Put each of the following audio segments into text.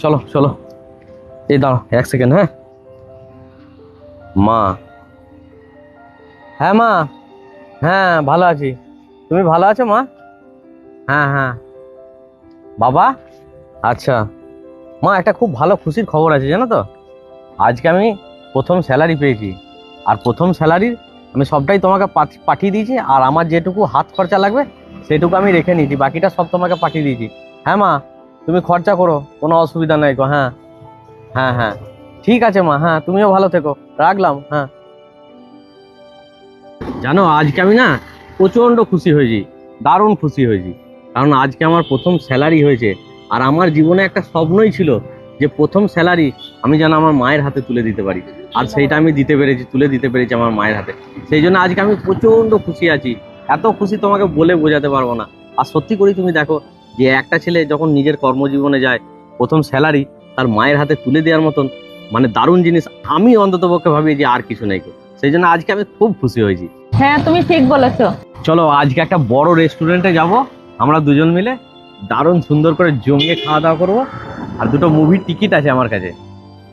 চলো চলো, এই দাঁড়াও 1 সেকেন্ড। হ্যাঁ মা, হ্যাঁ মা, হ্যাঁ ভালো আছি। তুমি ভালো আছো মা? হ্যাঁ হ্যাঁ। বাবা, আচ্ছা মা, একটা খুব ভালো খুশির খবর আছে জানো তো। আজকে আমি প্রথম স্যালারি পেয়েছি। আর প্রথম স্যালারির আমি সবটাই তোমাকে পাঠিয়ে দিয়েছি। আর আমার যেটুকু হাত খরচা লাগবে সেটুকু আমি রেখে নিয়েছি, বাকিটা সব তোমাকে পাঠিয়ে দিয়েছি। হ্যাঁ মা, তুমি খরচা করো, কোনো অসুবিধা নাই গো। হ্যাঁ হ্যাঁ হ্যাঁ, ঠিক আছে মা। হ্যাঁ তুমিও ভালো থেকো, রাখলাম। হ্যাঁ জানো আজকে আমি না প্রচন্ড খুশি হয়েছি, দারুণ খুশি হয়েছি। কারণ আজকে আমার প্রথম স্যালারি হয়েছে। আর আমার জীবনে একটা স্বপ্নই ছিল যে প্রথম স্যালারি আমি যেন আমার মায়ের হাতে তুলে দিতে পারি। আর সেইটা আমি দিতে পেরেছি, তুলে দিতে পেরেছি আমার মায়ের হাতে। সেই জন্য আজকে আমি প্রচন্ড খুশি আছি। এত খুশি তোমাকে বলে বোঝাতে পারবো না। আর সত্যি করেই তুমি দেখো যে একটা ছেলে যখন নিজের কর্মজীবনে যায়, প্রথম স্যালারি তার মায়ের হাতে তুলে দেওয়ার মতন মানে দারুণ জিনিস আমি অন্তত পক্ষে ভাবি যে আর কিছু নেই। সেই জন্য আজকে আমি খুব খুশি হয়েছি। হ্যাঁ, তুমি ঠিক বলেছো। চলো আজকে একটা বড় রেস্টুরেন্টে যাব, আমরা দুজন মিলে দারুণ সুন্দর করে জমিয়ে খাওয়া দাওয়া করবো। আর দুটো মুভির টিকিট আছে আমার কাছে,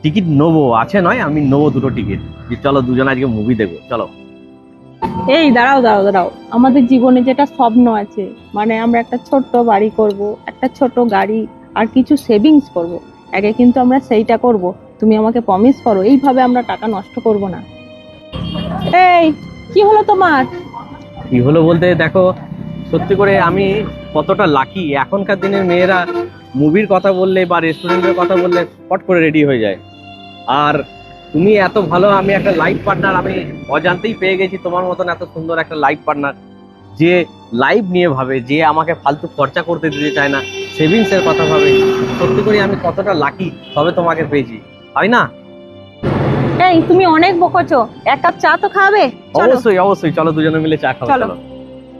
টিকিট নেবো, আছে নয় আমি নেবো দুটো টিকিট। চলো দুজন আজকে মুভি দেখবো, চলো। এই দাঁড়াও দাঁড়াও দাঁড়াও, আমাদের জীবনে যেটা স্বপ্ন আছে, মানে আমরা একটা ছোট্ট বাড়ি করব, একটা ছোট গাড়ি, আর কিছু সেভিংস করব, আগে কিন্তু আমরা সেইটা করব। তুমি আমাকে প্রমিস করো এইভাবে আমরা টাকা নষ্ট করব না। এই, কি হলো তোমার? কি হলো বলতে দেখো, সত্যি করে আমি কতটা লাকি। এখনকার দিনের মেয়েরা মুভির কথা বললে বা রেস্টুরেন্টের কথা বললে পট করে রেডি হয়ে যায়। আর তুমি এত ভালো, আমি একটা লাইফ পার্টনার আমি অজান্তেই পেয়ে গেছি। তোমার মতন এত সুন্দর একটা লাইফ পার্টনার, যে লাইফ নিয়ে ভাবে, যে আমাকে ফালতু খরচা করতে দিতে চায় না, সেভিংস এর কথা ভাবে। সত্যি করে আমি কতটা লাকি, তবে তোমাকে পেয়েছি, তাই না? এই, তুমি অনেক বকছো, এক কাপ চা তো খাবে? চলো অবশ্যই অবশ্যই, চলো দুজনে মিলে চা খাবো, চলো। চলো।